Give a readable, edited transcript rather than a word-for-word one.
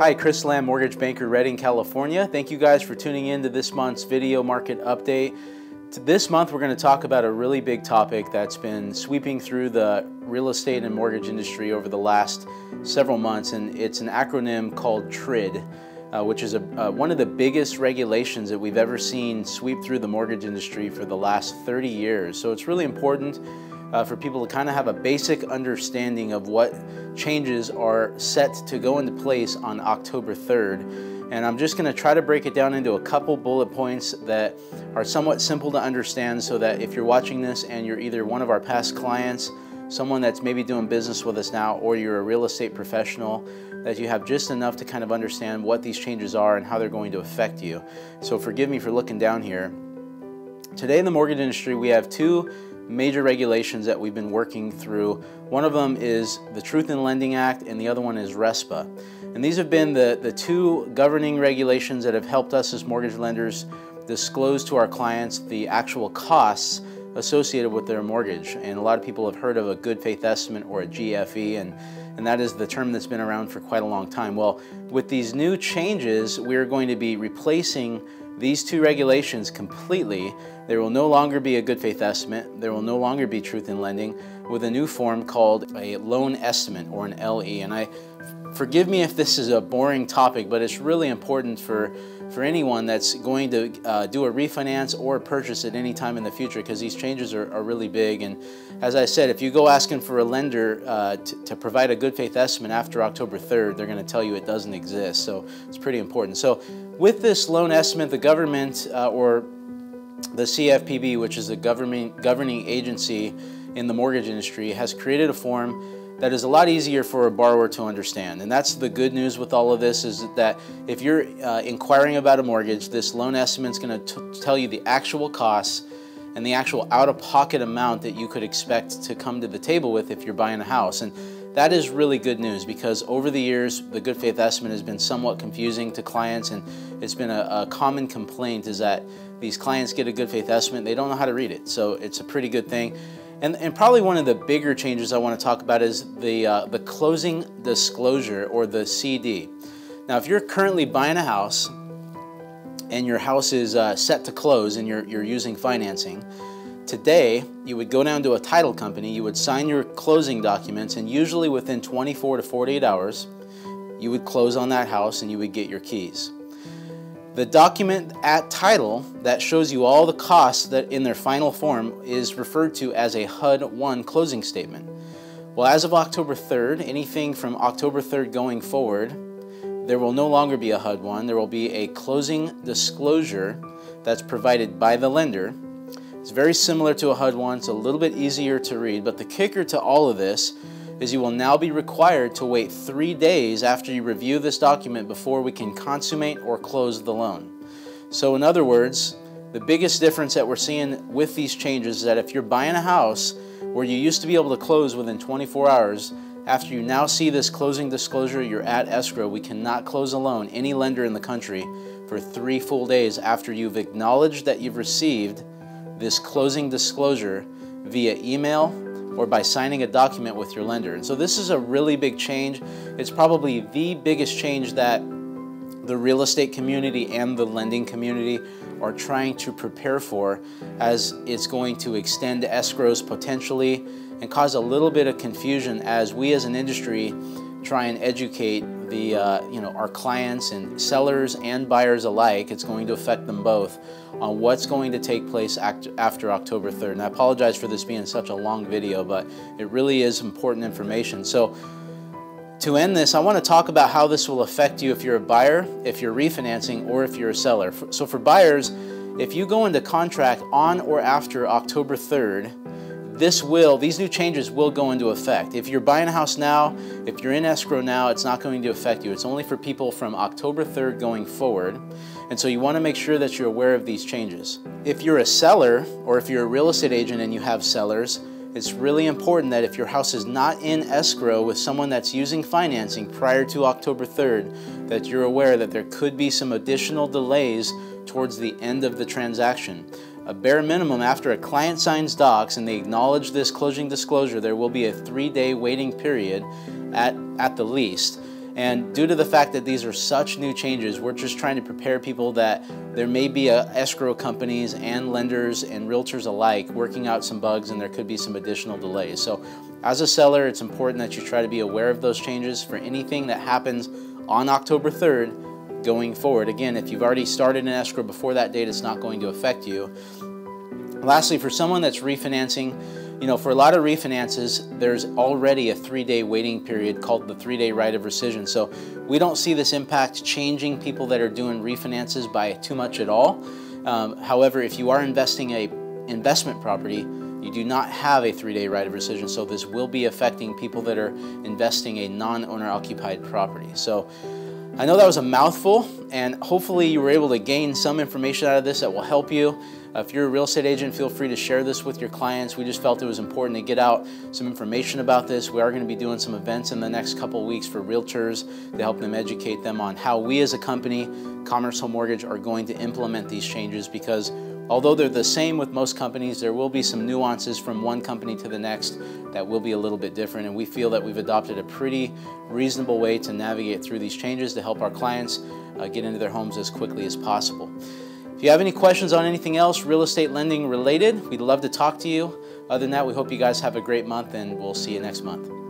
Hi, Chris Lamm, mortgage banker, Redding, California. Thank you guys for tuning in to this month's video market update. This month we're going to talk about a really big topic that's been sweeping through the real estate and mortgage industry over the last several months, and it's an acronym called TRID, which is one of the biggest regulations that we've ever seen sweep through the mortgage industry for the last 30 years. So it's really important for people to kind of have a basic understanding of what changes are set to go into place on October 3rd. And I'm just going to try to break it down into a couple bullet points that are somewhat simple to understand, so that if you're watching this and you're either one of our past clients, someone that's maybe doing business with us now, or you're a real estate professional, that you have just enough to kind of understand what these changes are and how they're going to affect you. So forgive me for looking down here. Today in the mortgage industry, we have two major regulations that we've been working through. One of them is the Truth in Lending Act, and the other one is RESPA. And these have been the two governing regulations that have helped us as mortgage lenders disclose to our clients the actual costs associated with their mortgage. And a lot of people have heard of a good faith estimate, or a GFE, and that is the term that's been around for quite a long time. Well, with these new changes, we're going to be replacing these two regulations completely. There will no longer be a good faith estimate. There will no longer be truth in lending, with a new form called a loan estimate, or an LE. And forgive me if this is a boring topic, but it's really important for anyone that's going to do a refinance or a purchase at any time in the future, because these changes are really big. And as I said, if you go asking for a lender to provide a good faith estimate after October 3rd, they're going to tell you it doesn't exist. So it's pretty important. So with this loan estimate, the government, or the CFPB, which is the governing agency in the mortgage industry, has created a form that is a lot easier for a borrower to understand. And that's the good news with all of this, is that if you're inquiring about a mortgage, this loan estimate is going to tell you the actual costs and the actual out-of-pocket amount that you could expect to come to the table with if you're buying a house. And that is really good news, because over the years, the good faith estimate has been somewhat confusing to clients, and it's been a common complaint is that these clients get a good faith estimate, they don't know how to read it. So it's a pretty good thing. And probably one of the bigger changes I want to talk about is the closing disclosure, or the CD. Now, if you're currently buying a house and your house is set to close and you're using financing, today you would go down to a title company, you would sign your closing documents, and usually within 24 to 48 hours, you would close on that house and you would get your keys. The document at title that shows you all the costs that in their final form is referred to as a HUD-1 closing statement. Well, as of October 3rd, anything from October 3rd going forward, there will no longer be a HUD-1. There will be a closing disclosure that's provided by the lender. It's very similar to a HUD-1. It's a little bit easier to read, but the kicker to all of this is you will now be required to wait 3 days after you review this document before we can consummate or close the loan. So in other words, the biggest difference that we're seeing with these changes is that if you're buying a house where you used to be able to close within 24 hours, after you now see this closing disclosure, you're at escrow. We cannot close a loan, any lender in the country, for 3 full days after you've acknowledged that you've received this closing disclosure via email or by signing a document with your lender. And so this is a really big change. It's probably the biggest change that the real estate community and the lending community are trying to prepare for, as it's going to extend escrows potentially and cause a little bit of confusion as we as an industry try and educate our clients and sellers and buyers alike. It's going to affect them both on what's going to take place after October 3rd. And I apologize for this being such a long video, but it really is important information. So to end this, I want to talk about how this will affect you if you're a buyer, if you're refinancing, or if you're a seller. So for buyers, if you go into contract on or after October 3rd, these new changes will go into effect. If you're buying a house now, if you're in escrow now, it's not going to affect you. It's only for people from October 3rd going forward. And so you want to make sure that you're aware of these changes. If you're a seller, or if you're a real estate agent and you have sellers, it's really important that if your house is not in escrow with someone that's using financing prior to October 3rd, that you're aware that there could be some additional delays towards the end of the transaction. A bare minimum, after a client signs docs and they acknowledge this closing disclosure, there will be a 3-day waiting period at the least. And due to the fact that these are such new changes, we're just trying to prepare people that there may be escrow companies and lenders and realtors alike working out some bugs, and there could be some additional delays. So as a seller, it's important that you try to be aware of those changes for anything that happens on October 3rd going forward. Again, if you've already started an escrow before that date, it's not going to affect you. Lastly, for someone that's refinancing, for a lot of refinances, there's already a 3-day waiting period called the 3-day right of rescission. So we don't see this impact changing people that are doing refinances by too much at all. However, if you are investing an investment property, you do not have a 3-day right of rescission. So this will be affecting people that are investing a non-owner occupied property. So I know that was a mouthful, and hopefully you were able to gain some information out of this that will help you. If you're a real estate agent, feel free to share this with your clients. We just felt it was important to get out some information about this. We are going to be doing some events in the next couple of weeks for realtors to help them educate them on how we as a company, Commerce Home Mortgage, are going to implement these changes, because although they're the same with most companies, there will be some nuances from one company to the next that will be a little bit different, and we feel that we've adopted a pretty reasonable way to navigate through these changes to help our clients get into their homes as quickly as possible. If you have any questions on anything else real estate lending related, we'd love to talk to you. Other than that, we hope you guys have a great month, and we'll see you next month.